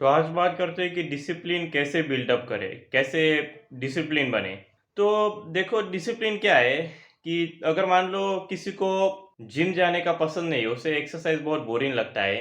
तो आज बात करते हैं कि डिसिप्लिन कैसे बिल्डअप करें, कैसे डिसिप्लिन बने। तो देखो डिसिप्लिन क्या है कि अगर मान लो किसी को जिम जाने का पसंद नहीं है, उसे एक्सरसाइज बहुत बोरिंग लगता है,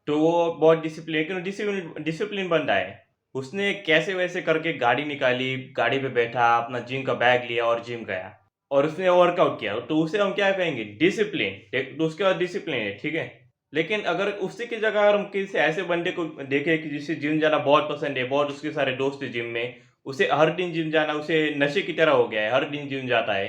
तो वो बहुत डिसिप्लिन लेकिन डिसिप्लिन डिसिप्लिन बन रहा है। उसने कैसे-वैसे करके गाड़ी निकाली, गाड़ी पे बैठा, अपना जिम का बैग लिया और जिम गया और उसने वर्कआउट किया, तो उसे हम क्या कहेंगे? डिसिप्लिन। एक तो उसके बाद डिसिप्लिन है, ठीक है? लेकिन अगर उसी की जगह अगर हम किसी ऐसे बंदे को देखें कि जिसे जिम जाना बहुत पसंद है, बहुत उसके सारे दोस्त हैं जिम में, उसे हर दिन जिम जाना उसे नशे की तरह हो गया है, हर दिन जिम जाता है।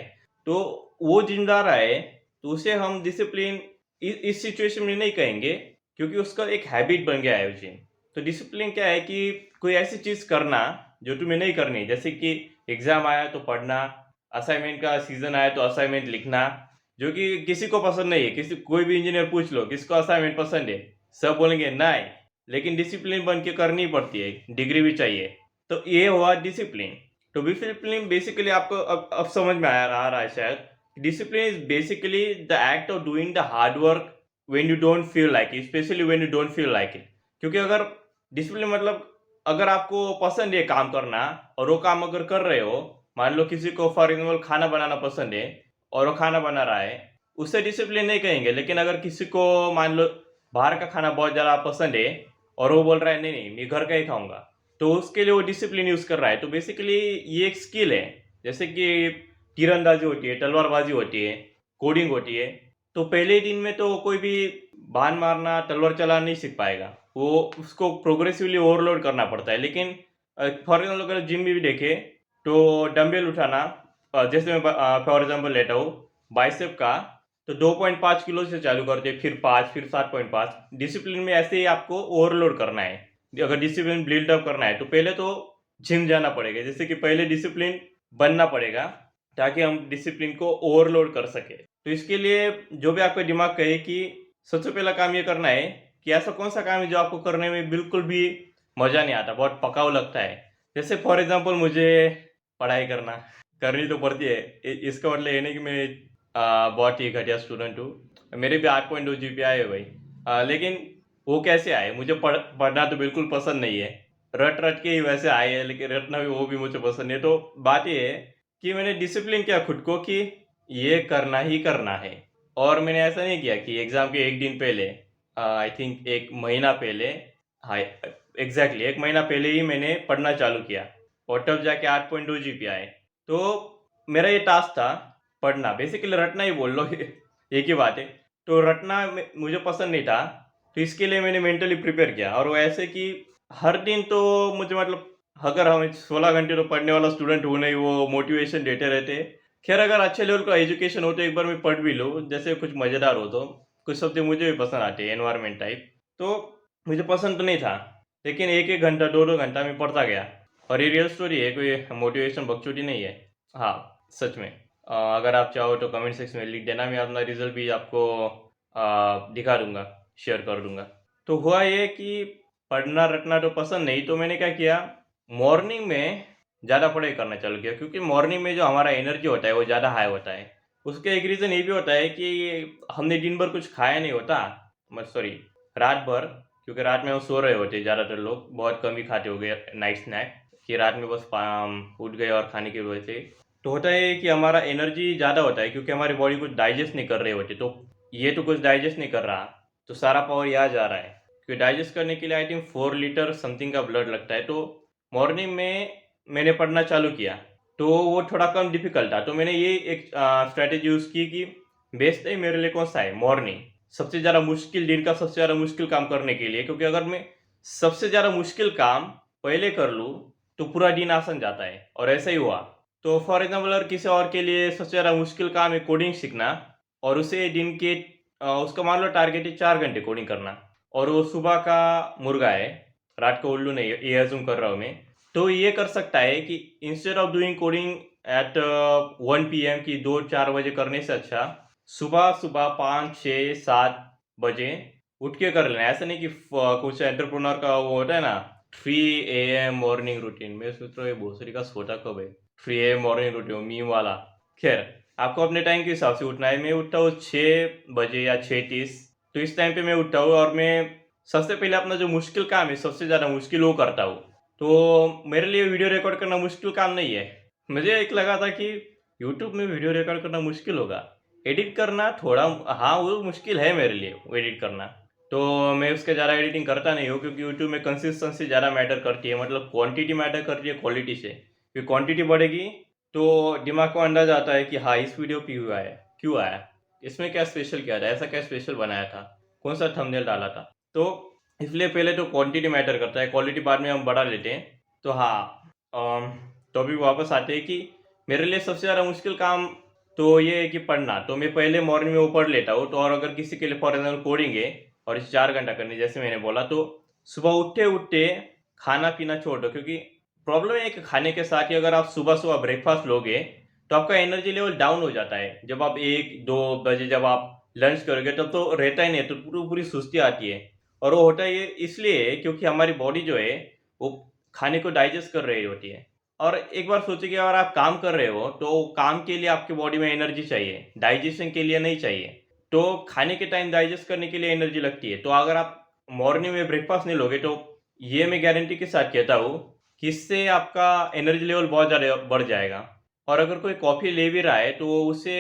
तो वो जिम जा रहा है, तो उसे हम डिसिप्लिन इस सिचुएशन में नहीं कहेंगे, क्योंकि उसका एक हैबिट बन गया है वो जिम। तो डिसिप्लिन क्या है कि कोई ऐसी चीज़ करना जो तुम्हें नहीं करनी, जैसे कि एग्ज़ाम आया तो पढ़ना, असाइनमेंट का सीज़न आया तो असाइनमेंट लिखना, जो कि किसी को पसंद नहीं है। किसी कोई भी इंजीनियर पूछ लो, किसको असाइनमेंट पसंद है? सब बोलेंगे नहीं, लेकिन डिसिप्लिन बन के करनी पड़ती है, डिग्री भी चाहिए। तो ये हुआ डिसिप्लिन। तो डिसिप्लिन बेसिकली आपको अब समझ में आ रहा है शायद। Discipline is basically the act of doing the hard work when you don't feel like it, specially when you don't feel like it. क्योंकि अगर डिसिप्लिन मतलब अगर आपको पसंद है काम करना और वो काम अगर कर रहे हो, मान लो किसी को फॉर एग्ज़ाम्पल खाना बनाना पसंद है और वो खाना बना रहा है, उसे डिसिप्लिन नहीं कहेंगे। लेकिन अगर किसी को मान लो बाहर का खाना बहुत ज़्यादा पसंद है और वो बोल रहा है नहीं, नहीं मैं घर का ही खाऊँगा, तो उसके लिए वो डिसिप्लिन यूज़ कर रहा है। तो बेसिकली ये एक स्किल है। जैसे कि तीरंदाज़ी होती है, तलवारबाज़ी होती है, कोडिंग होती है। तो पहले दिन में तो कोई भी बाण मारना, तलवार चलाना नहीं सीख पाएगा। वो उसको प्रोग्रेसिवली ओवरलोड करना पड़ता है। लेकिन फॉर एग्ज़ाम्पल अगर जिम में भी देखें, तो डंबल उठाना जैसे मैं फॉर एग्ज़ाम्पल लेता हूँ, बाइसेप का, तो 2.5 किलो से चालू करते हैं, फिर 5, फिर 7.5। डिसिप्लिन में ऐसे ही आपको ओवरलोड करना है। अगर डिसिप्लिन बिल्ड अप करना है, तो पहले तो जिम जाना पड़ेगा। जैसे कि पहले डिसिप्लिन बनना पड़ेगा, ताकि हम डिसिप्लिन को ओवरलोड कर सकें। तो इसके लिए जो भी आपका दिमाग कहे कि सबसे पहला काम ये करना है कि ऐसा कौन-सा काम है जो आपको करने में बिल्कुल भी मज़ा नहीं आता, बहुत पकाऊ लगता है। जैसे फॉर एग्ज़ाम्पल मुझे पढ़ाई करनी तो पड़ती है। इसका मतलब ये नहीं कि मैं बहुत ही घटिया स्टूडेंट हूँ। मेरे भी 8.2 जीपीए है भाई। लेकिन वो कैसे आए? मुझे पढ़ना तो बिल्कुल पसंद नहीं है। रट-रट के ही वैसे आए हैं, लेकिन रटना भी वो भी मुझे पसंद नहीं है। तो बात ये है कि मैंने डिसिप्लिन किया खुद को कि ये करना ही करना है। और मैंने ऐसा नहीं किया कि एग्ज़ाम के 1 दिन पहले, आई थिंक 1 महीना पहले, हाँ, एग्ज़ैक्टली 1 महीना पहले ही मैंने पढ़ना चालू किया और तब जाके 8.2 जीपीए आए। तो मेरा ये टास्क था पढ़ना, बेसिकली रटना ही बोल लो एक ही बात है। तो रटना मुझे पसंद नहीं था, तो इसके लिए मैंने मेंटली प्रिपेयर किया और वो ऐसे कि हर दिन तो मुझे मतलब अगर हम 16 घंटे तो पढ़ने वाला स्टूडेंट हूँ नहीं, वो मोटिवेशन देते रहते हैं। खैर अगर अच्छे लेवल का एजुकेशन हो तो एक बार मैं पढ़ भी लूँ, जैसे कुछ मज़ेदार हो तो। कुछ सब्जेक्ट मुझे भी पसंद आते हैं, एनवायरनमेंट टाइप। तो मुझे पसंद तो नहीं था, लेकिन 1-1 घंटा, 2-2 घंटा मैं पढ़ता गया। और ये रियल स्टोरी है, कोई मोटिवेशन बकचोदी नहीं है। हाँ, सच में। अगर आप चाहो तो कमेंट सेक्शन में लिख देना, मैं अपना रिज़ल्ट भी आपको दिखा दूँगा, शेयर कर दूँगा। तो हुआ ये कि पढ़ना-रटना तो पसंद नहीं, तो मैंने क्या किया, मॉर्निंग में ज़्यादा पढ़ाई करना चालू किया, क्योंकि मॉर्निंग में जो हमारा एनर्जी होता है, वो ज़्यादा हाई होता है। उसका एक रीज़न ये भी होता है कि हमने दिन भर कुछ खाया नहीं होता, सॉरी, रात भर, क्योंकि रात में वो सो रहे होते हैं ज़्यादातर लोग, बहुत कम ही खाते होंगे नाइट स्नैक, कि रात में बस उठ गए और खाने की वजह से। तो होता है कि हमारा एनर्जी ज़्यादा होता है, क्योंकि हमारी बॉडी कुछ डाइजेस्ट नहीं कर रहे होते, तो ये तो कुछ डाइजेस्ट नहीं कर रहा, तो सारा पावर यहाँ जा रहा है। क्योंकि डाइजेस्ट करने के लिए आई थिंक 4 लीटर समथिंग का ब्लड लगता है। तो मॉर्निंग में मैंने पढ़ना चालू किया, तो वो थोड़ा कम डिफ़िकल्ट था। तो मैंने ये एक स्ट्रैटेजी यूज़ की कि बेस्ट है मेरे लिए कौन-सा है, मॉर्निंग। सबसे ज़्यादा मुश्किल, दिन का सबसे ज़्यादा मुश्किल काम करने के लिए, क्योंकि अगर मैं सबसे ज़्यादा मुश्किल काम पहले कर लूँ, तो पूरा दिन आसान जाता है और ऐसा ही हुआ। तो फॉर एग्ज़ाम्पल अगर किसी और के लिए सबसे ज़्यादा मुश्किल काम है कोडिंग सीखना और उसे दिन के उसका मान लो टारगेट है 4 घंटे कोडिंग करना और वो सुबह का मुर्गा है, रात को उल्लू नहीं है, ये अज़्यूम कर रहा हूँ मैं। तो ये कर सकता है कि instead of doing coding at 1 PM की 2-4 बजे करने से अच्छा सुबह-सुबह 5, 6, 7 बजे उठ के कर लेना। ऐसा नहीं कि कुछ एंटरप्रेन्योर का वो होता है ना, 3 एएम मॉर्निंग रूटीन। मैं सोच रहा हूँ ये भोसड़ी का सोता कब है? 3 एएम मॉर्निंग रूटीन मीम वाला। खैर, आपको अपने टाइम के हिसाब से उठना है। मैं उठता हूँ 6 बजे या 6:30, तो इस टाइम पे मैं उठता हूँ और मैं सबसे पहले अपना जो मुश्किल काम है, सबसे ज़्यादा मुश्किल वो करता हूँ। तो मेरे लिए वीडियो रिकॉर्ड करना मुश्किल काम नहीं है। मुझे एक लगा था कि यूट्यूब में वीडियो रिकॉर्ड करना मुश्किल होगा। एडिट करना थोड़ा हाँ, वो मुश्किल है मेरे लिए वो एडिट करना। तो मैं उसका ज़्यादा एडिटिंग करता नहीं हूँ क्योंकि यूट्यूब में कंसिस्टेंसी ज़्यादा मैटर करती है, मतलब क्वांटिटी मैटर करती है क्वालिटी से। क्योंकि क्वांटिटी बढ़ेगी तो दिमाग को अंदाज़ा आता है कि हाँ, इस वीडियो पे क्यों आया? इसमें क्या स्पेशल किया था? ऐसा क्या स्पेशल बनाया था? कौन-सा थंबनेल डाला था? तो इसलिए पहले तो क्वांटिटी मैटर करता है, क्वालिटी बाद में हम बढ़ा लेते हैं। तो हाँ, टॉपिक वापस आते हैं कि मेरे लिए सबसे ज़्यादा मुश्किल काम तो ये है कि पढ़ना। तो मैं पहले मॉर्निंग में वो पढ़ लेता हूँ। तो और अगर किसी के लिए फॉर एग्जाम्पल कोडिंग है और इसे 4 घंटा करनी है, जैसे मैंने बोला, तो सुबह उठते-उठते खाना-पीना छोड़ दो, क्योंकि प्रॉब्लम है कि खाने के साथ ही अगर आप सुबह-सुबह ब्रेकफास्ट लोगे, तो आपका एनर्जी लेवल डाउन हो जाता है। जब आप 1-2 बजे जब आप लंच करोगे तब तो रहता ही नहीं है, तो पूरी सुस्ती आती है। और वो होता ये इसलिए है क्योंकि हमारी बॉडी जो है, वो खाने को डाइजेस्ट कर रही होती है। और एक बार सोचिए कि अगर आप काम कर रहे हो, तो काम के लिए आपकी बॉडी में एनर्जी चाहिए, डाइजेशन के लिए नहीं चाहिए। तो खाने के टाइम डाइजेस्ट करने के लिए एनर्जी लगती है। तो अगर आप मॉर्निंग में ब्रेकफास्ट नहीं लोगे, तो ये मैं गारंटी के साथ कहता हूँ कि इससे आपका एनर्जी लेवल बहुत ज़्यादा बढ़ जाएगा। और अगर कोई कॉफ़ी ले भी रहा है, तो उसे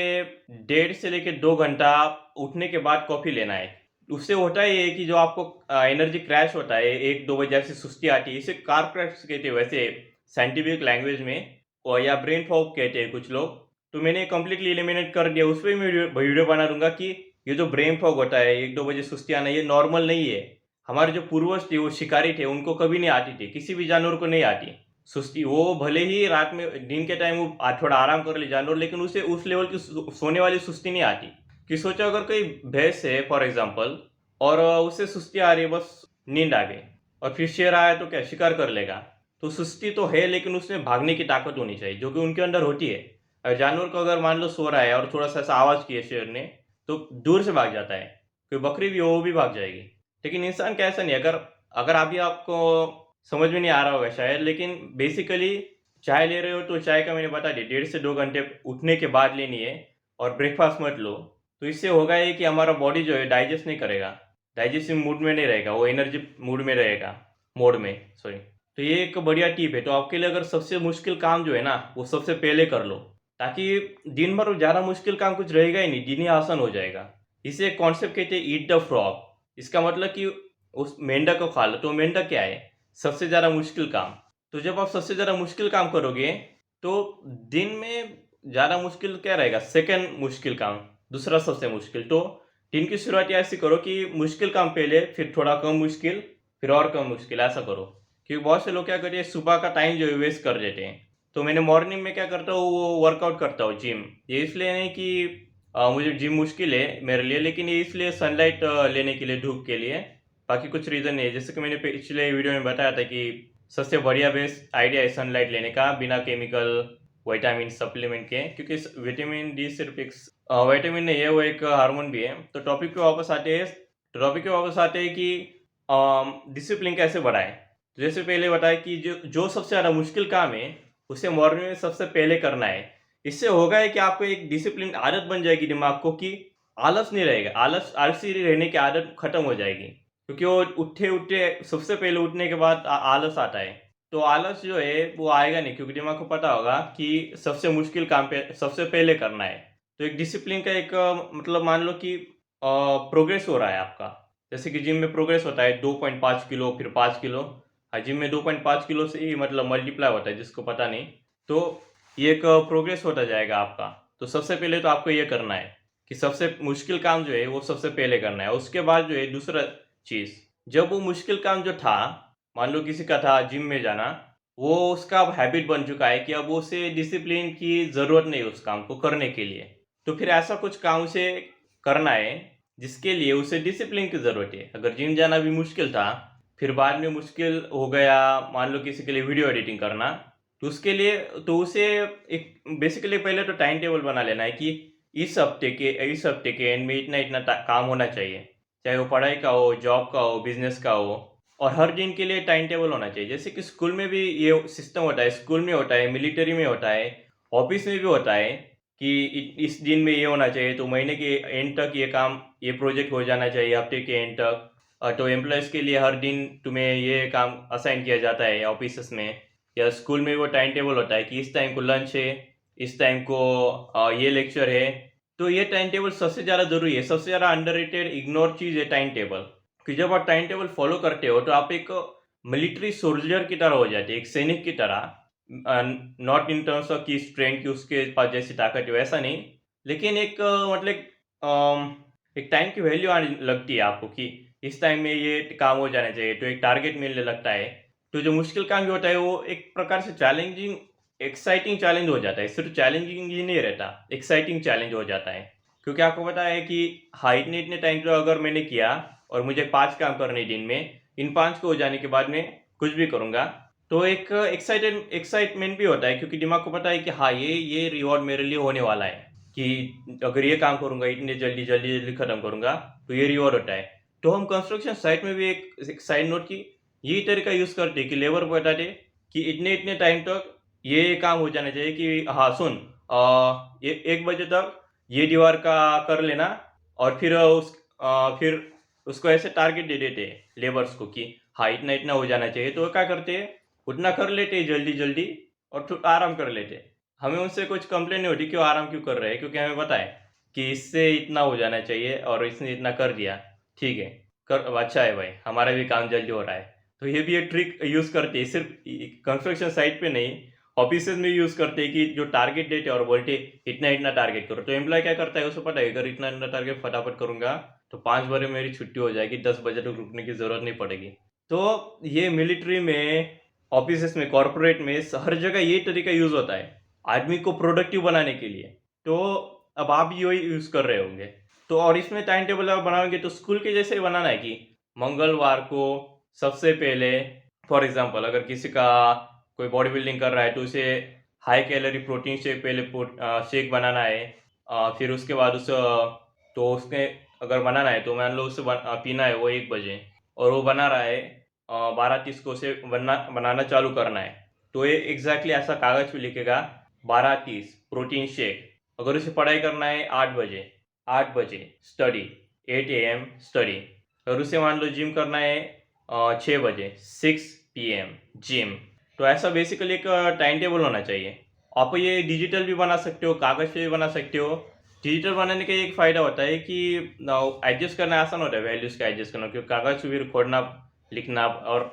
1.5 से लेके 2 घंटा उठने के बाद कॉफ़ी लेना है। उससे होता ये है कि जो आपको एनर्जी क्रैश होता है, 1-2 बजे ऐसी सुस्ती आती है, इसे कार क्रैश कहते हैं वैसे साइंटिफिक लैंग्वेज में, और या ब्रेन फॉग कहते हैं कुछ लोग। तो मैंने कंप्लीटली एलिमिनेट कर दिया। उस पे मैं वीडियो बना दूंगा कि ये जो ब्रेन फॉग होता है, 1-2 बजे सुस्ती आना, ये नॉर्मल नहीं है। हमारे जो पूर्वज थे, वो शिकारी थे, उनको कभी नहीं आती थी, किसी भी जानवर को नहीं आती सुस्ती। वो भले ही रात में दिन के टाइम वो थोड़ा आराम कर ले जानवर, लेकिन उसे उस लेवल की सोने वाली सुस्ती नहीं आती। कि सोचो अगर कोई भैंस है फॉर एग्जाम्पल, और उसे सुस्ती आ रही है, बस नींद आ गई, और फिर शेर आया तो क्या शिकार कर लेगा? तो सुस्ती तो है, लेकिन उसमें भागने की ताकत होनी चाहिए जो कि उनके अंदर होती है। जानवर को अगर मान लो सो रहा है और थोड़ा सा ऐसा आवाज़ किया शेर ने, तो दूर से भाग जाता है। कोई बकरी भी हो, वो भी भाग जाएगी। लेकिन इंसान का ऐसा नहीं। अगर अगर अभी आपको समझ में नहीं आ रहा होगा शायद, लेकिन बेसिकली चाय ले रहे हो तो चाय का मैंने बता दिया, 1.5 से 2 घंटे उठने के बाद लेनी है। और ब्रेकफास्ट मत लो। तो इससे होगा ये कि हमारा बॉडी जो है डाइजेस्ट नहीं करेगा, डाइजेस्टिव मूड में नहीं रहेगा, वो एनर्जी मूड में रहेगा, मोड में, सॉरी। तो ये एक बढ़िया टिप है। तो आपके लिए अगर सबसे मुश्किल काम जो है ना, वो सबसे पहले कर लो, ताकि दिन भर ज़्यादा मुश्किल काम कुछ रहेगा ही नहीं, दिन ही आसान हो जाएगा। इसे एक कॉन्सेप्ट कहते हैं ईट द फ्रॉग। इसका मतलब कि उस मेंढक को खा लो। तो मेंढक क्या है? सबसे ज़्यादा मुश्किल काम। तो जब आप सबसे ज़्यादा मुश्किल काम करोगे, तो दिन में ज़्यादा मुश्किल क्या रहेगा? सेकंड मुश्किल काम, दूसरा सबसे मुश्किल। तो दिन की शुरुआत ऐसी करो कि मुश्किल काम पहले, फिर थोड़ा कम मुश्किल, फिर और कम मुश्किल, ऐसा करो। क्योंकि बहुत से लोग क्या करते हैं, सुबह का टाइम जो है वेस्ट कर देते हैं। तो मैंने मॉर्निंग में क्या करता हूँ, वो वर्कआउट करता हूँ, जिम। ये इसलिए नहीं कि मुझे जिम मुश्किल है मेरे लिए, लेकिन ये इसलिए सनलाइट लेने के लिए, धूप के लिए। बाकी कुछ रीज़न नहीं है। जैसे कि मैंने पिछले वीडियो में बताया था कि सबसे बढ़िया बेस्ट आइडिया है सनलाइट लेने का, बिना केमिकल विटामिन सप्लीमेंट के। क्योंकि विटामिन डी सिर्फ एक विटामिन नहीं है, वो एक हार्मोन भी है। तो टॉपिक पे वापस आते हैं। कि डिसिप्लिन कैसे बढ़ाएं। तो जैसे पहले बताया कि जो जो सबसे ज़्यादा मुश्किल काम है, उसे मॉर्निंग में सबसे पहले करना है। इससे होगा है कि आपको एक डिसिप्लिन आदत बन जाएगी दिमाग को, कि आलस नहीं रहेगा, आलसी रहने की आदत खत्म हो जाएगी। क्योंकि वो उठते-उठते सबसे पहले उठने के बाद आलस आता है। तो आलस जो है वो आएगा नहीं, क्योंकि दिमाग को पता होगा कि सबसे मुश्किल काम पे सबसे पहले करना है। तो एक डिसिप्लिन का एक मतलब मान लो कि प्रोग्रेस हो रहा है आपका। जैसे कि जिम में प्रोग्रेस होता है 2.5 किलो, फिर 5 किलो। हाँ, जिम में 2.5 किलो से ही मतलब मल्टीप्लाई होता है, जिसको पता नहीं। तो ये एक प्रोग्रेस होता जाएगा आपका। तो सबसे पहले तो आपको ये करना है कि सबसे मुश्किल काम जो है वो सबसे पहले करना है। उसके बाद जो है दूसरा चीज़, जब वो मुश्किल काम जो था, मान लो किसी का था जिम में जाना, वो उसका अब हैबिट बन चुका है कि अब उसे डिसिप्लिन की ज़रूरत नहीं है उस काम को करने के लिए। तो फिर ऐसा कुछ काम उसे करना है जिसके लिए उसे डिसिप्लिन की ज़रूरत है। अगर जिम जाना भी मुश्किल था, फिर बाद में मुश्किल हो गया, मान लो किसी के लिए वीडियो एडिटिंग करना, तो उसके लिए तो उसे एक बेसिकली पहले तो टाइम टेबल बना लेना है कि इस हफ्ते के एंड में इतना इतना काम होना चाहिए। चाहे वो पढ़ाई का हो, जॉब का हो, बिजनेस का हो। और हर दिन के लिए टाइम टेबल होना चाहिए। जैसे कि स्कूल में भी ये सिस्टम होता है, स्कूल में होता है, मिलिट्री में होता है, ऑफिस में भी होता है कि इस दिन में ये होना चाहिए, तो महीने के एंड तक ये काम, ये प्रोजेक्ट हो जाना चाहिए, हफ्ते के एंड तक। तो एम्प्लॉयज़ के लिए हर दिन तुम्हें ये काम असाइन किया जाता है ऑफिसेस में या स्कूल में। वो टाइम टेबल होता है कि इस टाइम को लंच है, इस टाइम को ये लेक्चर है। तो ये टाइम टेबल सबसे ज़्यादा ज़रूरी है, सबसे ज़्यादा अंडररेटेड इग्नोर चीज़ है टाइम टेबल। कि जब आप टाइम टेबल फॉलो करते हो तो आप एक मिलिट्री सोल्जर की तरह हो जाते हैं, एक सैनिक की तरह। नॉट इन टर्म्स ऑफ की स्ट्रेंथ की उसके पास जैसी ताकत है वैसा नहीं, लेकिन एक मतलब एक टाइम की वैल्यू आने लगती है आपको कि इस टाइम में ये काम हो जाना चाहिए, तो एक टारगेट मिलने लगता है। तो जो मुश्किल काम भी होता है वो एक प्रकार से चैलेंजिंग एक्साइटिंग चैलेंज हो जाता है। सिर्फ चैलेंजिंग ही नहीं रहता, एक्साइटिंग चैलेंज हो जाता है। क्योंकि आपको पता है कि हाँ, इतने टाइम तो अगर मैंने किया और मुझे 5 काम करने दिन में, इन 5 को हो जाने के बाद मैं कुछ भी करूँगा, तो एक एक्साइटमेंट भी होता है क्योंकि दिमाग को पता है कि हाँ, ये रिवॉर्ड मेरे लिए होने वाला है कि अगर ये काम करूँगा, इतने जल्दी खत्म करूँगा, तो ये रिवॉर्ड होता है। तो हम कंस्ट्रक्शन साइट में भी एक साइड नोट की यही तरीका यूज़ करते हैं कि लेबर को बताते कि इतने टाइम तक ये काम हो जाना चाहिए कि हाँ, सुन, ये 1 बजे तक ये दीवार का कर लेना। और फिर उसको ऐसे टारगेट दे देते हैं लेबर्स को कि हाँ, इतना हो जाना चाहिए। तो वो क्या करते हैं, उतना कर लेते हैं जल्दी और फिर आराम कर लेते हैं। हमें उनसे कुछ कंप्लेन नहीं होती कि वो आराम क्यों कर रहे हैं, क्योंकि हमें पता है कि इससे इतना हो जाना चाहिए और इसने इतना कर दिया, ठीक है, कर अच्छा है भाई, हमारा भी काम जल्दी हो रहा है। तो ये भी एक ट्रिक यूज़ करते हैं, सिर्फ कंस्ट्रक्शन साइट पे नहीं, ऑफिसेज में यूज़ करते हैं कि जो टारगेट देते और बोलते इतना टारगेट करो। तो एम्प्लॉय क्या करता है, उसे पता है अगर इतना टारगेट फटाफट करूंगा तो 5 बजे मेरी छुट्टी हो जाएगी, 10 बजे तक रुकने की ज़रूरत नहीं पड़ेगी। तो ये मिलिट्री में, ऑफिसेस में, कॉरपोरेट में, हर जगह ये तरीका यूज़ होता है आदमी को प्रोडक्टिव बनाने के लिए। तो अब आप भी वही यूज़ कर रहे होंगे। तो और इसमें टाइम टेबल आप बनाओगे तो स्कूल के जैसे ही बनाना है कि मंगलवार को सबसे पहले, फॉर एग्जांपल अगर किसी का कोई बॉडी बिल्डिंग कर रहा है तो उसे हाई कैलोरी प्रोटीन शेक पहले शेक बनाना है। फिर उसके बाद तो उसने अगर बनाना है तो मान लो उसे पीना है वो 1 बजे, और वो बना रहा है 12:30 को उसे बनाना चालू करना है। तो ये एग्जैक्टली ऐसा कागज पे लिखेगा 12:30 प्रोटीन शेक। अगर उसे पढ़ाई करना है 8 बजे स्टडी, 8 AM स्टडी। और उसे मान लो जिम करना है 6 बजे, 6 PM जिम। तो ऐसा बेसिकली एक टाइम टेबल होना चाहिए। आप ये डिजिटल भी बना सकते हो, कागज़ पे भी बना सकते हो। डिजिटल बनाने का एक फ़ायदा होता है कि एडजस्ट करना आसान होता है, वैल्यूज़ का एडजस्ट करना, क्योंकि कागज़ पे फिर खोड़ना, लिखना और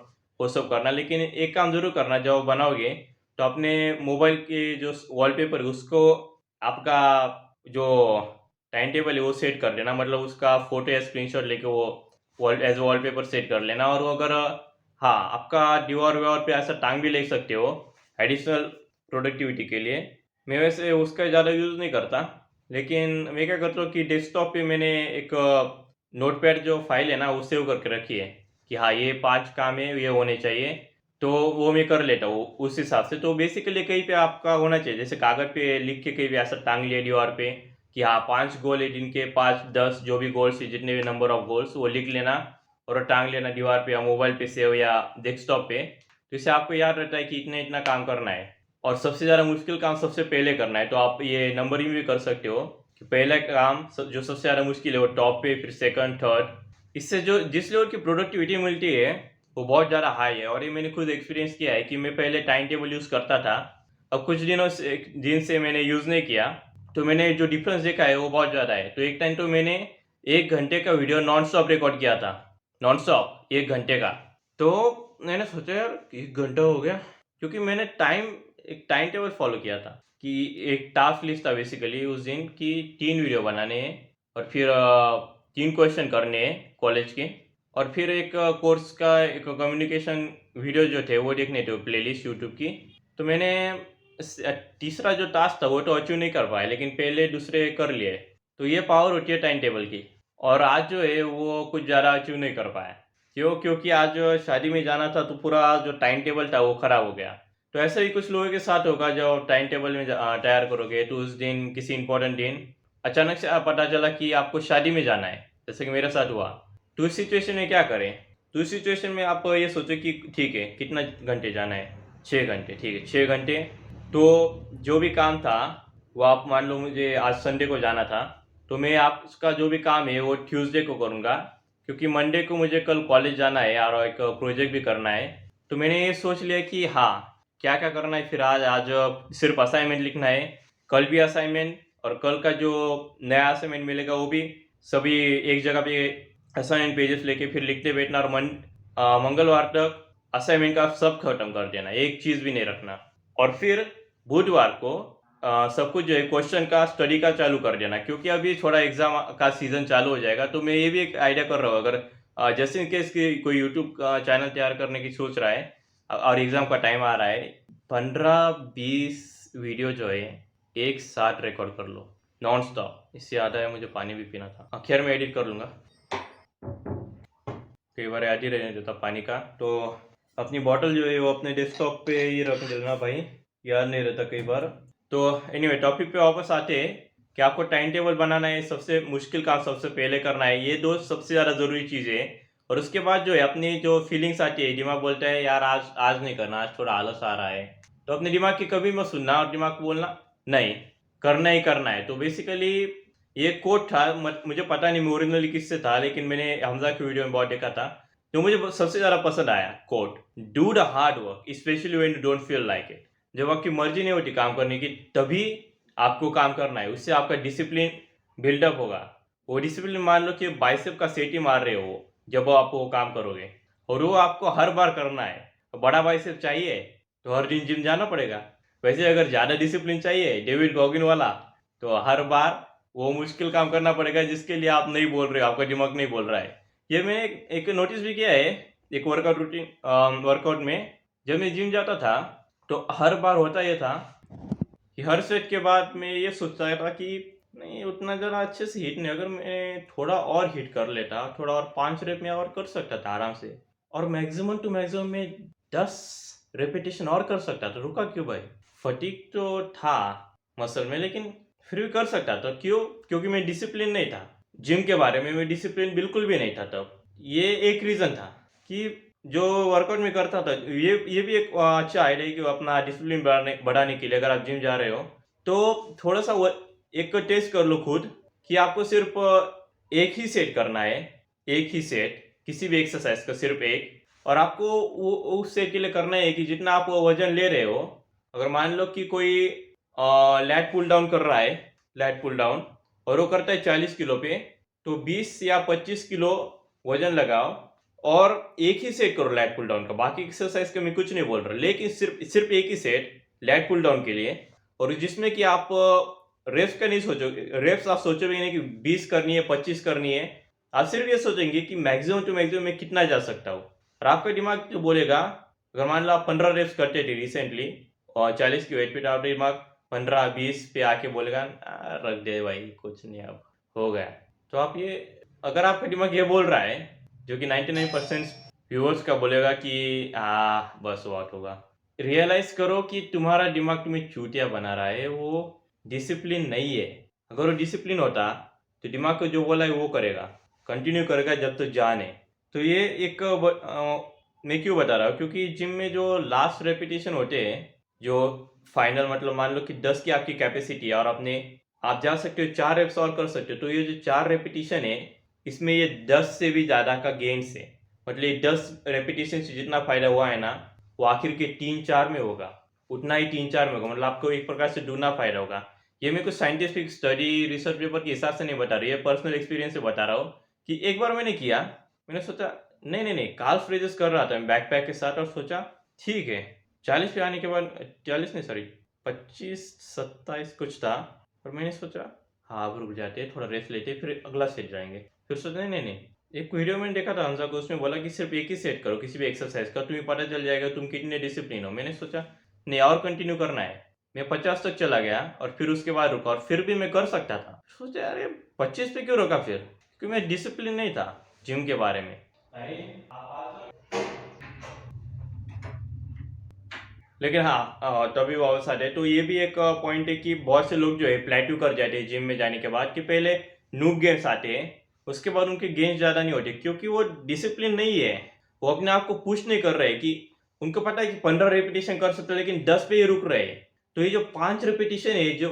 वो सब करना। लेकिन एक काम ज़रूर करना, जब बनाओगे तो अपने मोबाइल के जो वॉलपेपर उसको आपका जो टाइम टेबल है वो सेट कर लेना, मतलब उसका फ़ोटो या स्क्रीनशॉट लेके वो एज वॉलपेपर सेट कर लेना। और वो अगर हाँ, आपका दीवार वीवार पे ऐसा टांग भी ले सकते हो एडिशनल प्रोडक्टिविटी के लिए। मैं वैसे उसका ज़्यादा यूज़ नहीं करता, लेकिन मैं क्या करता हूँ कि डेस्कटॉप पे मैंने एक नोटपैड जो फाइल है ना वो सेव करके रखी है कि हाँ, ये 5 काम है, ये होने चाहिए। तो वो मैं कर लेता हूँ उस हिसाब से। तो बेसिकली कहीं पे आपका होना चाहिए, जैसे कागज़ पे लिख के कहीं भी ऐसा टांग लिया दीवार पे कि हाँ, 5 गोल है, जिनके 5, 10 जो भी गोल्स है, जितने भी नंबर ऑफ गोल्स, वो लिख लेना और टांग लेना दीवार पे या मोबाइल पे सेव या डेस्कटॉप पे। तो इससे आपको याद रहता है कि इतना काम करना है और सबसे ज़्यादा मुश्किल काम सबसे पहले करना है। तो आप ये नंबरिंग भी कर सकते हो कि पहला काम जो सबसे ज़्यादा मुश्किल है वो टॉप पे, फिर सेकंड, थर्ड। इससे जो जिस लेवल की प्रोडक्टिविटी मिलती है वो बहुत ज़्यादा हाई है। और ये मैंने खुद एक्सपीरियंस किया है कि मैं पहले टाइम टेबल यूज़ करता था, अब कुछ दिन से मैंने यूज़ नहीं किया, तो मैंने जो डिफरेंस देखा है वो बहुत ज़्यादा है। तो एक टाइम तो मैंने 1 घंटे का वीडियो नॉन स्टॉप रिकॉर्ड किया था, नॉन स्टॉप 1 घंटे का। तो मैंने सोचा यार 1 घंटा हो गया, क्योंकि मैंने एक टाइम टेबल फॉलो किया था कि एक टास्क लिस्ट था बेसिकली उस दिन कि 3 वीडियो बनाने हैं और फिर 3 क्वेश्चन करने हैं कॉलेज के, और फिर एक कोर्स का एक कम्युनिकेशन वीडियो जो थे वो देखने थे, प्लेलिस्ट यूट्यूब की। तो मैंने तीसरा जो टास्क था वो तो अचीव नहीं कर पाया, लेकिन पहले दूसरे कर लिए। तो ये पावर होती है टाइम टेबल की। और आज जो है वो कुछ ज़्यादा अचीव नहीं कर पाया। क्यों? क्योंकि आज जो शादी में जाना था तो पूरा जो टाइम टेबल था वो ख़राब हो गया। तो ऐसा ही कुछ लोगों के साथ होगा, जब टाइम टेबल में तैयार करोगे तो उस दिन किसी इंपॉर्टेंट दिन अचानक से पता चला कि आपको शादी में जाना है, जैसे कि मेरे साथ हुआ। तो इस सिचुएशन में क्या करें? तो इस सिचुएशन में आप ये सोचो कि ठीक है, कितना घंटे जाना है? 6 घंटे, ठीक है, 6 घंटे। तो जो भी काम था वो आप मान लो मुझे आज संडे को जाना था, तो मैं आप उसका जो भी काम है वो ट्यूसडे को करूँगा, क्योंकि मंडे को मुझे कल कॉलेज जाना है और एक प्रोजेक्ट भी करना है। तो मैंने ये सोच लिया कि हाँ, क्या क्या करना है फिर आज आज सिर्फ असाइनमेंट लिखना है, कल भी असाइनमेंट, और कल का जो नया असाइनमेंट मिलेगा वो भी सभी एक जगह पे असाइनमेंट पेजेस लेके फिर लिखते बैठना, और मंगलवार तक असाइनमेंट का सब खत्म कर देना, एक चीज़ भी नहीं रखना। और फिर बुधवार को सब कुछ जो है क्वेश्चन का स्टडी का चालू कर देना, क्योंकि अभी थोड़ा एग्जाम का सीजन चालू हो जाएगा। तो मैं ये भी एक आइडिया कर रहा हूँ, अगर जैसे इन केस की कोई यूट्यूब का चैनल तैयार करने की सोच रहा है और एग्जाम का टाइम आ रहा है, 15-20 वीडियो जो है एक साथ रिकॉर्ड कर लो नॉन स्टॉप। इससे याद आया मुझे पानी भी पीना था। खैर मैं एडिट कर लूँगा, कई बार याद ही रहने देता पानी का। तो अपनी बॉटल जो है वो अपने डेस्कटॉप पे ही रख देना भाई, याद नहीं रहता कई बार। तो एनीवे टॉपिक पे वापस आते हैं कि आपको टाइम टेबल बनाना है, सबसे मुश्किल काम सबसे पहले करना है, ये दो सबसे ज़्यादा ज़रूरी चीज़ें हैं। और उसके बाद जो है अपनी जो फीलिंग्स आती है, दिमाग बोलता है यार आज आज नहीं करना, आज थोड़ा आलस आ रहा है, तो अपने दिमाग की कभी मत सुनना और दिमाग को बोलना नहीं, करना ही करना है। तो बेसिकली ये कोट था, मुझे पता नहीं मैं ओरिजिनली किससे था, लेकिन मैंने हमजा की वीडियो में बहुत देखा था, जो मुझे सबसे ज़्यादा पसंद आया quote, do the hard work specially when you don't feel like it. जब आपकी मर्जी नहीं होती काम करने की तभी आपको काम करना है, उससे आपका डिसिप्लिन बिल्डअप होगा। वो डिसिप्लिन मान लो कि बाइसेप का सेट ही मार रहे हो जब आप वो काम करोगे, और वो आपको हर बार करना है। तो बड़ा बाइसेप चाहिए तो हर दिन जिम जाना पड़ेगा। वैसे अगर ज़्यादा डिसिप्लिन चाहिए डेविड गॉगिन वाला, तो हर बार वो मुश्किल काम करना पड़ेगा जिसके लिए आप नहीं बोल रहे हो, आपका दिमाग नहीं बोल रहा है। ये मैंने एक नोटिस भी किया है, एक वर्कआउट रूटीन वर्कआउट में जब मैं जिम जाता था तो हर बार होता ये था कि हर सेट के बाद मैं ये सोचता था कि नहीं उतना ज़्यादा अच्छे से हिट नहीं, अगर मैं थोड़ा और हिट कर लेता, थोड़ा और 5 रेप में और कर सकता था आराम से, और मैक्सिमम टू मैक्सिमम में 10 रेपिटेशन और कर सकता था। रुका क्यों भाई? फटीक तो था मसल में, लेकिन फिर भी कर सकता था। क्यों? क्योंकि मैं डिसिप्लिन नहीं था। जिम के बारे में मैं डिसिप्लिन बिल्कुल भी नहीं था तब। ये एक रीज़न था कि जो वर्कआउट में करता था, ये भी एक अच्छा आइडिया है कि अपना डिसिप्लिन बढ़ाने के लिए अगर आप जिम जा रहे हो तो थोड़ा सा एक टेस्ट कर लो खुद कि आपको सिर्फ एक ही सेट करना है, एक ही सेट किसी भी एक्सरसाइज का सिर्फ एक, और आपको वो उस सेट के लिए करना है कि जितना आप वजन ले रहे हो। अगर मान लो कि कोई लैट पुल डाउन कर रहा है, लैट पुल डाउन, और वो करता है 40 किलो पे, तो 20 या 25 किलो वजन लगाओ और एक ही सेट करो लैट पुल डाउन का। बाकी एक्सरसाइज का मैं कुछ नहीं बोल रहा, लेकिन सिर्फ एक ही सेट लैट पुल डाउन के लिए, और जिसमें कि आप रेप्स का नहीं सोचोगे, रेप्स आप सोचोगे नहीं कि 20 करनी है 25 करनी है, आप सिर्फ ये सोचेंगे कि मैक्सिमम टू मैक्सिमम मैं कितना जा सकता हूँ। और आपका दिमाग जो बोलेगा, अगर मान लो आप 15 रेप्स करते थे रिसेंटली और 40 की वेट पे, तो आपका दिमाग 15-20 पे आके बोलेगा रख दे भाई कुछ नहीं अब हो गया। तो आप ये, अगर आपका दिमाग ये बोल रहा है, जो कि 99% व्यूअर्स का बोलेगा कि बस वाट होगा, रियलाइज करो कि तुम्हारा दिमाग तुम्हें चूतिया बना रहा है, वो डिसिप्लिन नहीं है। अगर वो डिसिप्लिन होता तो दिमाग को जो बोला है वो करेगा, कंटिन्यू करेगा जब तक जाने। तो ये एक मैं क्यों बता रहा हूँ, क्योंकि जिम में जो लास्ट रेपिटेशन होते हैं, जो फाइनल मतलब मान लो कि 10 की आपकी कैपेसिटी है और आप जा सकते हो 4 रेप्स और कर सकते हो, तो ये जो 4 रेपिटेशन है इसमें ये 10 से भी ज़्यादा का गेन्स है। मतलब ये 10 रेपिटेशन से जितना फायदा हुआ है ना, वो आखिर के 3-4 में होगा, उतना ही 3-4 में होगा। मतलब आपको एक प्रकार से दूना फायदा होगा। ये मैं कुछ साइंटिफिक स्टडी रिसर्च पेपर के हिसाब से नहीं बता रही है, पर्सनल एक्सपीरियंस से बता रहा हूँ कि एक बार मैंने किया, मैंने सोचा नहीं काल्फ रेजेस कर रहा था बैक पैक के साथ, और सोचा ठीक है 40 पे आने के बाद 40 नहीं सॉरी 25-27 कुछ था, और मैंने सोचा हाँ अब रुक जाते हैं, थोड़ा रेस्ट लेते हैं, फिर अगला सेट जाएंगे। फिर सोचा नहीं एक वीडियो मैंने देखा था हमजा को, उसमें बोला कि सिर्फ एक ही सेट करो किसी भी एक्सरसाइज का, तुम्हें पता चल जाएगा तुम कितने डिसिप्लिन हो। मैंने सोचा नहीं और कंटिन्यू करना है, मैं 50 तक चला गया और फिर उसके बाद रुका, और फिर भी मैं कर सकता था। सोचा अरे 25 पे क्यों रुका फिर, क्योंकि मैं डिसिप्लिन नहीं था जिम के बारे में। लेकिन हाँ तभी वापस आते हैं। तो ये भी एक पॉइंट है कि बहुत से लोग जो है प्लेट्यू कर जाते हैं जिम में जाने के बाद, कि पहले नूब गेम्स आते हैं, उसके बाद उनके गेम्स ज़्यादा नहीं होते, क्योंकि वो डिसिप्लिन नहीं है, वो अपने आप को पुश नहीं कर रहे, कि उनको पता है कि 15 रेपिटेशन कर सकते हैं लेकिन 10 पे ही रुक रहे हैं। तो ये जो 5 रेपिटेशन है जो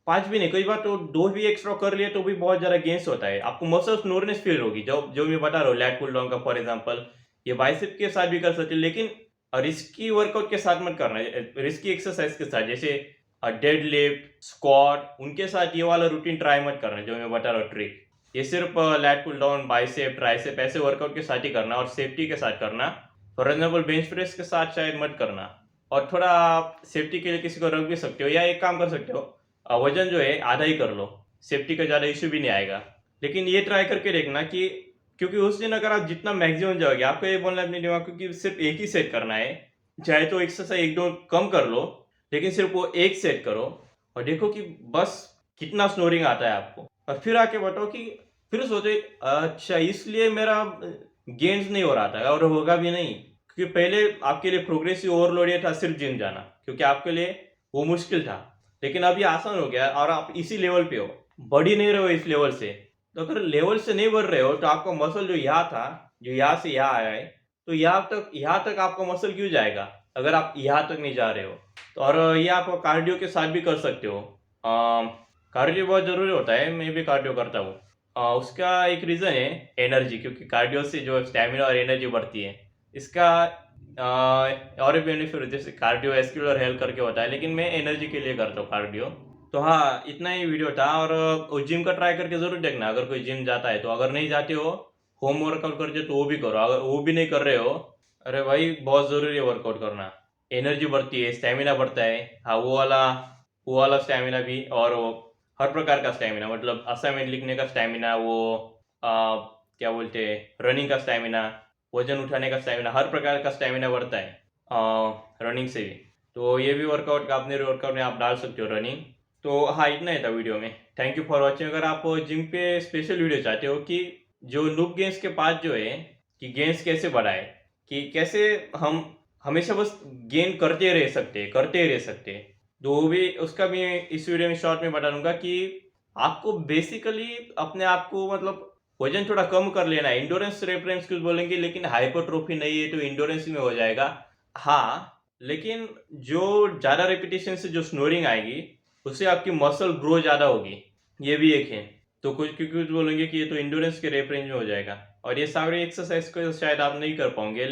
5 भी नहीं, कई बार तो 2 भी एक्स्ट्रा कर लिए तो भी बहुत ज़्यादा गेन्स होता है। आपको मसल स्नोरनेस फील होगी, जो जो मैं बता रहा हूँ लैट पुल डाउन का फॉर एग्जांपल, ये बाइसेप के साथ भी कर सकते हो, लेकिन रिस्की वर्कआउट के साथ मत करना है, रिस्की एक्सरसाइज के साथ, जैसे डेड लिफ्ट, स्क्वाट, उनके साथ ये वाला रूटीन ट्राई मत करना जो मैं बता रहा हूँ ट्रिक। ये सिर्फ lat pull down, bicep, tricep ऐसे वर्कआउट के साथ ही करना और सेफ्टी के साथ करना। फॉर एग्जाम्पल बेंच प्रेस के साथ शायद मत करना। और थोड़ा सेफ्टी के लिए किसी को रख भी सकते हो, या एक काम कर सकते हो, वजन जो है आधा ही कर लो, सेफ्टी का ज़्यादा इश्यू भी नहीं आएगा। लेकिन ये ट्राई करके देखना कि, क्योंकि उस दिन अगर आप जितना मैक्सिमम जाओगे, आपको ये बोलना है अपने दिमाग को कि सिर्फ एक ही सेट करना है, चाहे तो एक्सरसाइज एक दो कम कर लो, लेकिन सिर्फ वो एक सेट करो और देखो कि बस कितना स्नोरिंग आता है आपको। और फिर आके बताओ कि, फिर सोचे अच्छा इसलिए मेरा गेन्स नहीं हो रहा था और होगा भी नहीं, क्योंकि पहले आपके लिए प्रोग्रेसिव ओवरलोड ये था सिर्फ जिम जाना, क्योंकि आपके लिए वो मुश्किल था। लेकिन अभी आसान हो गया और आप इसी लेवल पे हो, बढ़ ही नहीं रहे हो इस लेवल से। तो अगर लेवल से नहीं बढ़ रहे हो तो आपका मसल जो यहाँ था, जो यहाँ से यहाँ आया है, तो यहाँ तक आपका मसल क्यों जाएगा अगर आप यहाँ तक नहीं जा रहे हो। तो और ये आप कार्डियो के साथ भी कर सकते हो। कार्डियो बहुत ज़रूरी होता है, मैं भी कार्डियो करता हूँ। उसका एक रीज़न है एनर्जी, क्योंकि कार्डियो से जो स्टैमिना और एनर्जी बढ़ती है। इसका और भी बेनिफिट जैसे कार्डियोवैस्कुलर हेल्थ करके होता है, लेकिन मैं एनर्जी के लिए करता हूँ कार्डियो। तो हाँ, इतना ही वीडियो था। और जिम का ट्राई करके ज़रूर देखना, अगर कोई जिम जाता है तो। अगर नहीं जाते हो, होम वर्कआउट करते हो तो वो भी करो। अगर वो भी नहीं कर रहे हो, अरे भाई बहुत ज़रूरी है वर्कआउट करना, एनर्जी बढ़ती है, स्टैमिना बढ़ता है। हाँ, वो वाला स्टैमिना भी, और वो हर प्रकार का स्टैमिना, मतलब असाइनमेंट लिखने का स्टैमिना, वो क्या बोलते हैं, रनिंग का स्टैमिना, वजन उठाने का स्टैमिना, हर प्रकार का स्टैमिना बढ़ता है रनिंग से भी। तो ये भी वर्कआउट का अपने वर्कआउट में आप डाल सकते हो रनिंग। तो हाँ, इतना ही था वीडियो में। Thank you for watching. अगर आप जिम पे स्पेशल वीडियो चाहते हो कि जो लूप गेंस के पास जो है कि गेंस कैसे बढ़ाए, कि कैसे हम हमेशा बस गेन करते ही रह सकते, तो वो भी, उसका भी इस वीडियो में शॉर्ट में बता दूंगा कि आपको बेसिकली अपने आप को, मतलब वजन थोड़ा कम कर लेना है। इंडोरेंस रेफरेंस कुछ बोलेंगे, लेकिन हाइपरट्रोफी नहीं है तो इंडोरेंस में हो जाएगा। हाँ, लेकिन जो ज़्यादा रेपिटेशन से जो स्नोरिंग आएगी, उससे आपकी मसल ग्रो ज़्यादा होगी, ये भी एक है। तो कुछ बोलेंगे कि ये तो इंडोरेंस के रेफरेंस में हो जाएगा, और ये सारे एक्सरसाइज को शायद आप नहीं कर पाओगे,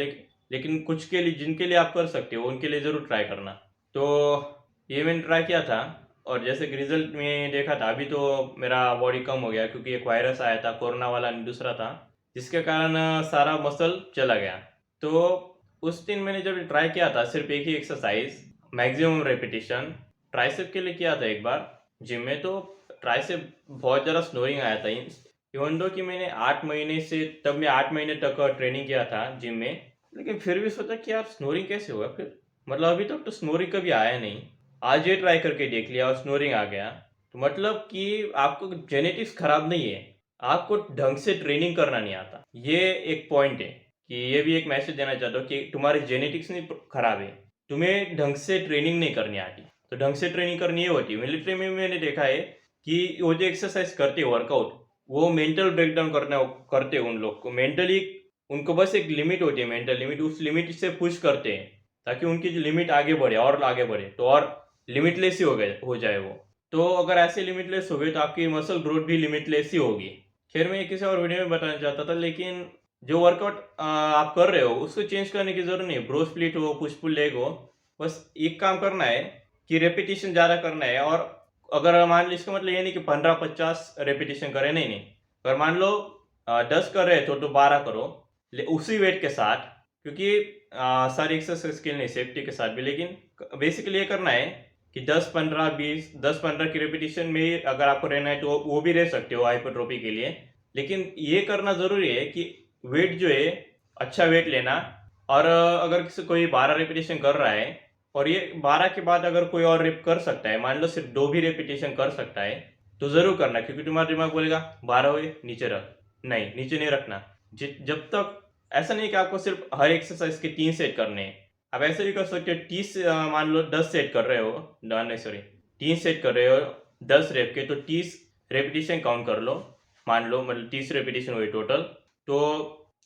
लेकिन कुछ के लिए, जिनके लिए आप कर सकते हो, उनके लिए ज़रूर ट्राई करना। तो ये मैंने ट्राई किया था, और जैसे कि रिजल्ट में देखा था, अभी तो मेरा बॉडी कम हो गया, क्योंकि एक वायरस आया था, कोरोना वाला दूसरा था, जिसके कारण सारा मसल चला गया। तो उस दिन मैंने जब ट्राई किया था, सिर्फ एक ही एक्सरसाइज, मैक्सिमम रेपिटेशन, ट्राइसेप के लिए किया था एक बार जिम में, तो ट्राइसेप बहुत ज़्यादा स्नोरिंग आया था। इवन दो कि मैंने 8 महीने से, तब मैं 8 महीने तक ट्रेनिंग किया था जिम में, लेकिन फिर भी सोचा कि यार स्नोरिंग कैसे होगा फिर, मतलब अभी तक तो स्नोरिंग कभी आया नहीं। आज ये ट्राई करके देख लिया और स्नोरिंग आ गया। तो मतलब कि आपको जेनेटिक्स खराब नहीं है, आपको ढंग से ट्रेनिंग करना नहीं आता, ये एक पॉइंट है। कि ये भी एक मैसेज देना चाहता हूँ कि तुम्हारी जेनेटिक्स नहीं खराब है, तुम्हें ढंग से ट्रेनिंग नहीं करनी आती। तो ढंग से ट्रेनिंग करनी ये होती है। मिलिट्री में मैंने देखा है कि वो जो एक्सरसाइज करते वर्कआउट, वो मेंटल ब्रेकडाउन करते उन लोग को मेंटली, उनको बस एक लिमिट होती है, मेंटल लिमिट, उस लिमिट से पुश करते हैं ताकि उनकी जो लिमिट आगे बढ़े और आगे बढ़े, तो और लिमिटलेस ही हो जाए वो। तो अगर ऐसे लिमिटलेस हो गए तो आपकी मसल ग्रोथ भी लिमिटलेस ही होगी। खैर, मैं किसी और वीडियो में बताना चाहता था, लेकिन जो वर्कआउट आप कर रहे हो उसको चेंज करने की जरूरत नहीं है। ब्रो स्प्लिट हो, पुश पुल लेग हो, बस एक काम करना है कि रेपिटेशन ज़्यादा करना है। और अगर मान लो, इसका मतलब ये नहीं कि 15-50 रेपिटेशन करें, नहीं नहीं, अगर मान लो 10 कर रहे हो तो 12 करो, उसी वेट के साथ, क्योंकि सारी एक्सरसाइज के लिए सेफ्टी के साथ भी। लेकिन बेसिकली ये करना है कि 10-15 की रेपिटेशन में अगर आपको रहना है तो वो भी रह सकते हो हाइपरट्रोफी के लिए। लेकिन ये करना ज़रूरी है कि वेट जो है, अच्छा वेट लेना। और अगर कोई 12 रेपिटेशन कर रहा है, और ये 12 के बाद अगर कोई और रेप कर सकता है, मान लो सिर्फ 2 भी रेपिटेशन कर सकता है, तो ज़रूर करना, क्योंकि तुम्हारा दिमाग बोलेगा 12 हुए नीचे रख, नहीं नीचे नहीं रखना। जब तक, ऐसा नहीं कि आपको सिर्फ हर एक्सरसाइज के 3 सेट करने हैं, आप ऐसे भी कर सकते हो। 30 मान लो 10 सेट कर रहे हो, नहीं सॉरी, 3 सेट कर रहे हो 10 रेप के, तो 30 रेपिटेशन काउंट कर लो, मान लो, मतलब 30 रेपिटेशन हुई टोटल। तो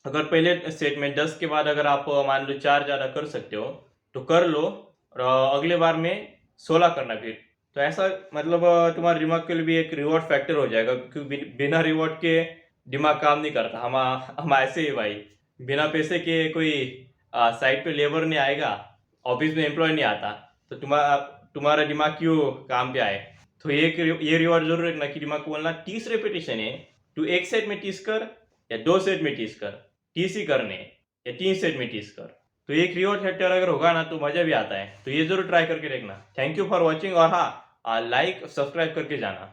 अगर पहले सेट में 10 के बाद अगर आप मान लो 4 ज़्यादा कर सकते हो तो कर लो, और अगले बार में 16 करना फिर। तो ऐसा मतलब तुम्हारे दिमाग के लिए भी एक रिवॉर्ड फैक्टर हो जाएगा, क्योंकि बिना रिवॉर्ड के दिमाग काम नहीं करता। हम ऐसे ही भाई, बिना पैसे के कोई साइट पे लेबर नहीं आएगा, ऑफिस में एम्प्लॉय नहीं आता, तो तुम्हारा दिमाग क्यों काम पे आए। तो ये रिवॉर्ड जरूर रखना कि दिमाग को बोलना 30 रेपिटेशन है, तू एक सेट में 30 कर या 2 सेट में 30 कर, 30 ही करने या 3 सेट में 30 कर। तो एक रिवॉर्ड फैक्टर अगर होगा ना तो मजा भी आता है। तो ये जरूर ट्राई करके देखना। थैंक यू फॉर वॉचिंग, और हाँ, लाइक सब्सक्राइब करके जाना।